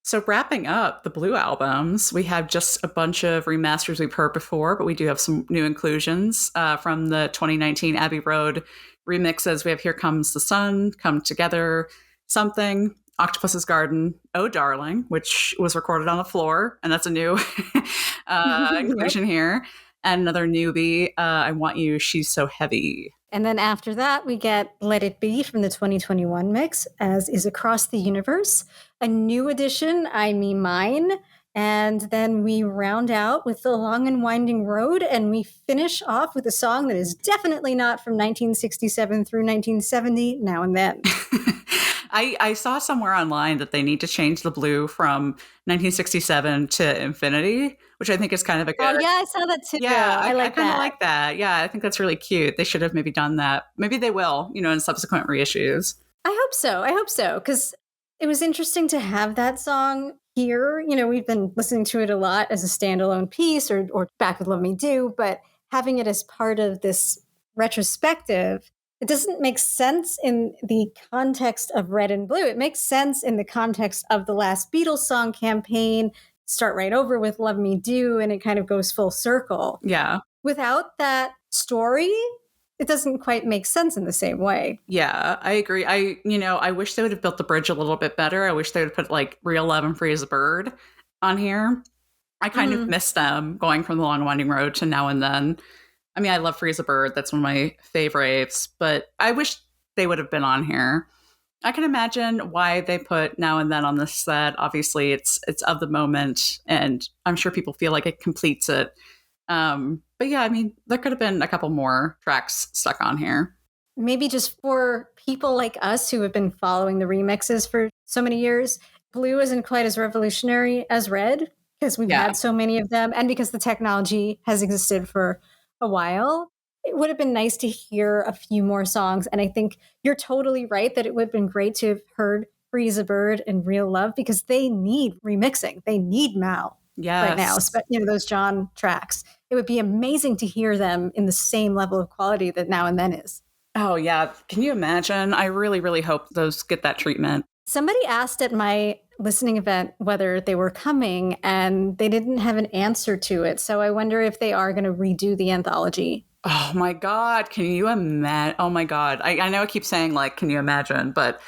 So wrapping up the Blue albums, we have just a bunch of remasters we've heard before, but we do have some new inclusions from the 2019 Abbey Road remixes. We have Here Comes the Sun, Come Together, Something, Octopus's Garden, Oh Darling, which was recorded on the floor, and that's a new inclusion here. And another newbie, I Want You, She's So Heavy. And then after that, we get Let It Be from the 2021 mix, as is Across the Universe, a new edition, I Me Mine. And then we round out with The Long and Winding Road, and we finish off with a song that is definitely not from 1967 through 1970, Now and Then. I saw somewhere online that they need to change the blue from 1967 to Infinity, which I think is kind of a good. Oh, yeah, I saw that too. Yeah, I I kind of like that. Yeah, I think that's really cute. They should have maybe done that. Maybe they will, in subsequent reissues. I hope so, because it was interesting to have that song here. We've been listening to it a lot as a standalone piece or Back with Love Me Do, but having it as part of this retrospective, it doesn't make sense in the context of Red and Blue. It makes sense in the context of the last Beatles song campaign, start right over with Love Me Do, and it kind of goes full circle. Yeah. Without that story, it doesn't quite make sense in the same way. Yeah, I agree. I wish they would have built the bridge a little bit better. I wish they would put like Real Love and Free as a Bird on here. I kind of miss them going from The Long and Winding Road to Now and Then. I mean, I love Free as a Bird. That's one of my favorites, but I wish they would have been on here. I can imagine why they put Now and Then on this set. Obviously, it's of the moment, and I'm sure people feel like it completes it. But yeah, I mean, there could have been a couple more tracks stuck on here. Maybe just for people like us who have been following the remixes for so many years, Blue isn't quite as revolutionary as Red because we've had so many of them, and because the technology has existed for a while. It would have been nice to hear a few more songs. And I think you're totally right that it would have been great to have heard Free as a Bird and Real Love, because they need remixing. They need Mal right now, those John tracks. It would be amazing to hear them in the same level of quality that Now and Then is. Oh, yeah. Can you imagine? I really, really hope those get that treatment. Somebody asked at my listening event whether they were coming, and they didn't have an answer to it. So I wonder if they are going to redo the anthology. Oh my God. Can you imagine? Oh my God. I know I keep saying, like, can you imagine? But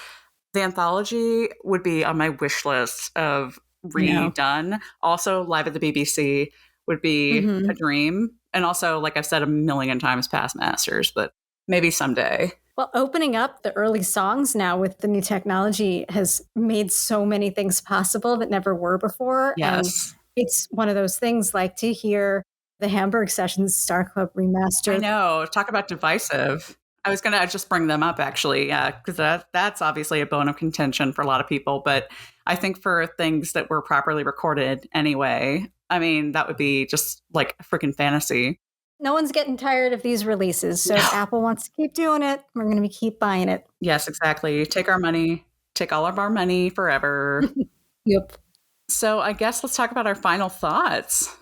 the anthology would be on my wish list of redone. Also, live at the BBC would be a dream. And also, like I've said a million times, past masters, but maybe someday. Well, opening up the early songs now with the new technology has made so many things possible that never were before. Yes. And it's one of those things, like to hear the Hamburg Sessions Star Club remaster. I know. Talk about divisive. I was going to just bring them up, actually, because that's obviously a bone of contention for a lot of people. But I think for things that were properly recorded anyway, I mean, that would be just like a freaking fantasy. No one's getting tired of these releases. So if Apple wants to keep doing it, we're going to keep buying it. Yes, exactly. Take our money. Take all of our money forever. Yep. So I guess let's talk about our final thoughts.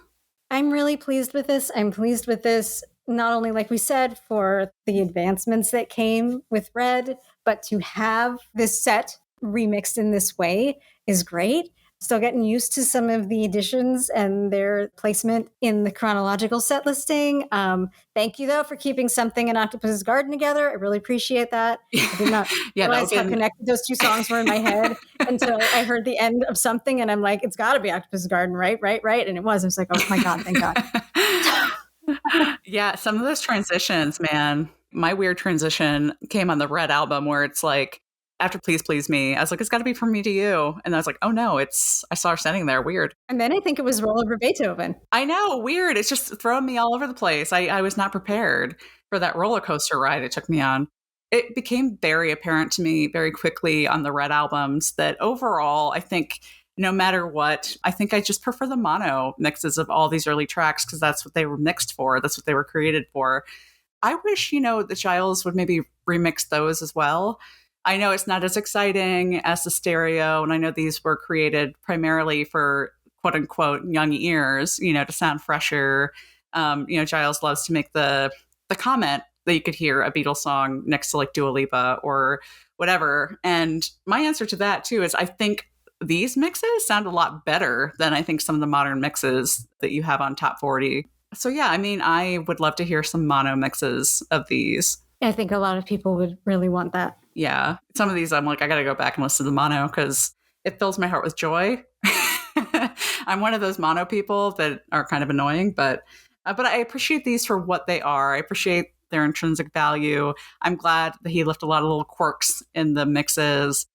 I'm really pleased with this. I'm pleased with this, not only, like we said, for the advancements that came with Red, but to have this set remixed in this way is great. Still getting used to some of the additions and their placement in the chronological set listing. Thank you, though, for keeping Something and Octopus's Garden together. I really appreciate that. I did not Yeah, that would realize be how connected those two songs were in my head until I heard the end of Something, and I'm like, it's got to be Octopus's Garden, right? And it was. I was like, oh my God, thank God. Yeah, some of those transitions, man. My weird transition came on the Red album where it's like, after Please Please Me, I was like, it's got to be From Me to You. And I was like, oh no, I saw her standing there. Weird. And then I think it was Roll Over Beethoven. I know, weird. It's just throwing me all over the place. I was not prepared for that roller coaster ride it took me on. It became very apparent to me very quickly on the Red albums that overall, I think no matter what, I think I just prefer the mono mixes of all these early tracks because that's what they were mixed for. That's what they were created for. I wish, the Giles would maybe remix those as well. I know it's not as exciting as the stereo, and I know these were created primarily for quote unquote young ears, to sound fresher. Giles loves to make the comment that you could hear a Beatles song next to like Dua Lipa or whatever. And my answer to that too is I think these mixes sound a lot better than I think some of the modern mixes that you have on Top 40. So yeah, I mean, I would love to hear some mono mixes of these. I think a lot of people would really want that. Yeah. Some of these I'm like, I got to go back and listen to the mono because it fills my heart with joy. I'm one of those mono people that are kind of annoying, but I appreciate these for what they are. I appreciate their intrinsic value. I'm glad that he left a lot of little quirks in the mixes.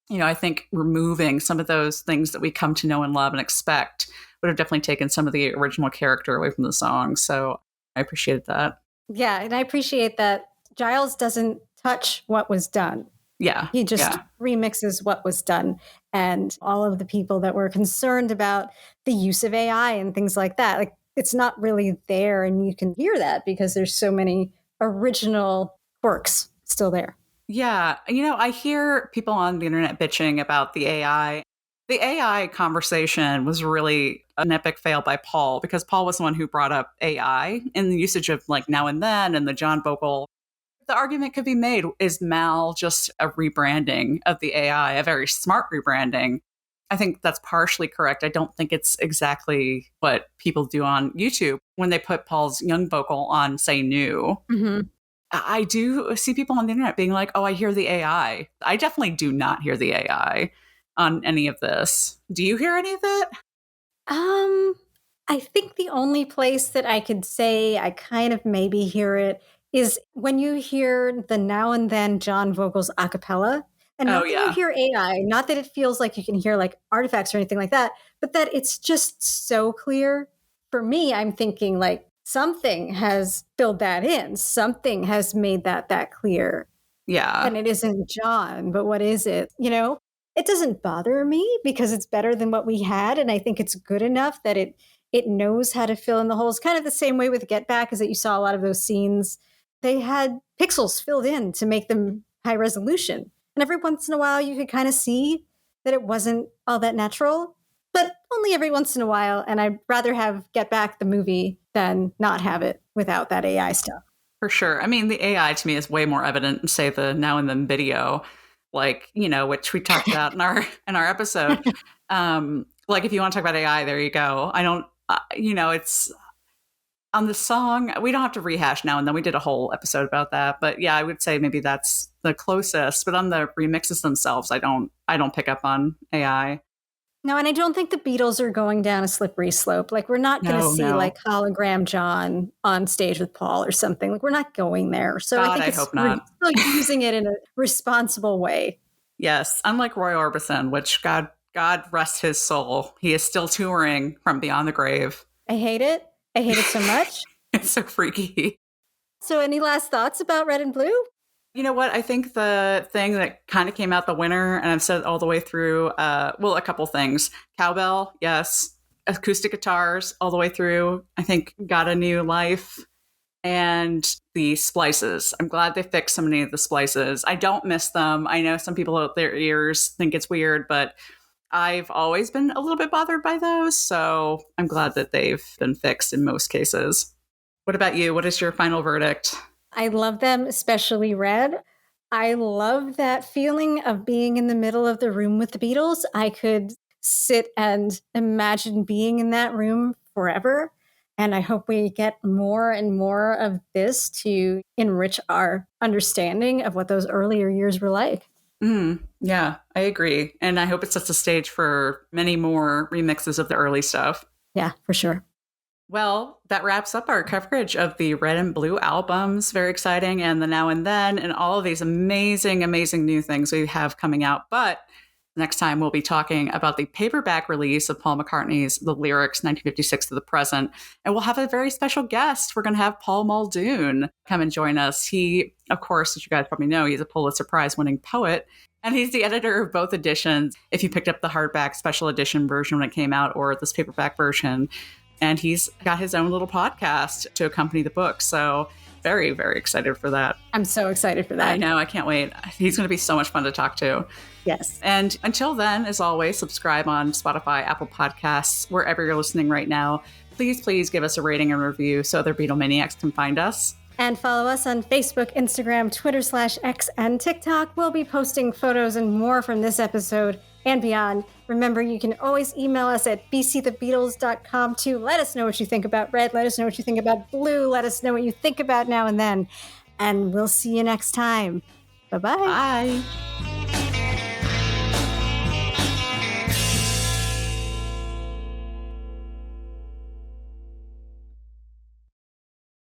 I think removing some of those things that we come to know and love and expect would have definitely taken some of the original character away from the song. So I appreciated that. Yeah, and I appreciate that Giles doesn't touch what was done. Yeah. He just remixes what was done. And all of the people that were concerned about the use of AI and things like that, like it's not really there. And you can hear that because there's so many original quirks still there. Yeah. I hear people on the internet bitching about the AI. The AI conversation was really an epic fail by Paul because Paul was the one who brought up AI and the usage of like Now and Then and the John Bogle. The argument could be made, is Mal just a rebranding of the AI, a very smart rebranding? I think that's partially correct. I don't think it's exactly what people do on YouTube when they put Paul's young vocal on Say New. Mm-hmm. I do see people on the internet being like, oh, I hear the AI. I definitely do not hear the AI on any of this. Do you hear any of it? I think the only place that I could say I kind of maybe hear it is when you hear the Now and Then John vocals a cappella. And not that you hear AI, not that it feels like you can hear like artifacts or anything like that, but that it's just so clear. For me, I'm thinking like something has filled that in. Something has made that clear. Yeah. And it isn't John, but what is it? It doesn't bother me because it's better than what we had. And I think it's good enough that it knows how to fill in the holes. Kind of the same way with Get Back is that you saw a lot of those scenes. They had pixels filled in to make them high resolution. And every once in a while, you could kind of see that it wasn't all that natural, but only every once in a while. And I'd rather have Get Back the movie than not have it without that AI stuff. For sure. I mean, the AI to me is way more evident in, say, the Now and Then video, like, which we talked about in our episode. Like, if you want to talk about AI, there you go. I don't, it's on the song. We don't have to rehash Now and Then. We did a whole episode about that. But yeah, I would say maybe that's the closest. But on the remixes themselves, I don't pick up on AI. No, and I don't think the Beatles are going down a slippery slope. Like, we're not going to see like hologram John on stage with Paul or something. Like, we're not going there. So God, I hope not. We're still using it in a responsible way. Yes, unlike Roy Orbison, which God rest his soul, he is still touring from beyond the grave. I hate it. I hate it so much. It's so freaky. So any last thoughts about Red and Blue? You know what? I think the thing that kind of came out the winner, and I've said all the way through, a couple things. Cowbell, yes. Acoustic guitars all the way through, I think got a new life. And the splices. I'm glad they fixed so many of the splices. I don't miss them. I know some people out their ears think it's weird, but I've always been a little bit bothered by those. So I'm glad that they've been fixed in most cases. What about you? What is your final verdict? I love them, especially Red. I love that feeling of being in the middle of the room with the Beatles. I could sit and imagine being in that room forever. And I hope we get more and more of this to enrich our understanding of what those earlier years were like. Yeah, I agree. And I hope it sets the stage for many more remixes of the early stuff. Yeah, for sure. Well, that wraps up our coverage of the Red and Blue albums. Very exciting. And the Now and Then, and all of these amazing, amazing new things we have coming out. But next time, we'll be talking about the paperback release of Paul McCartney's The Lyrics, 1956 to the present. And we'll have a very special guest. We're going to have Paul Muldoon come and join us. He, of course, as you guys probably know, he's a Pulitzer Prize winning poet. And he's the editor of both editions. If you picked up the hardback special edition version when it came out, or this paperback version. And he's got his own little podcast to accompany the book. So very, very excited for that. I'm so excited for that. I know. I can't wait. He's going to be so much fun to talk to. Yes. And until then, as always, subscribe on Spotify, Apple Podcasts, wherever you're listening right now. Please, please give us a rating and review so other Beatlemaniacs can find us. And follow us on Facebook, Instagram, Twitter/X, and TikTok. We'll be posting photos and more from this episode and beyond. Remember, you can always email us at bcthebeatles.com to let us know what you think about Red. Let us know what you think about Blue. Let us know what you think about Now and Then. And we'll see you next time. Bye-bye. Bye.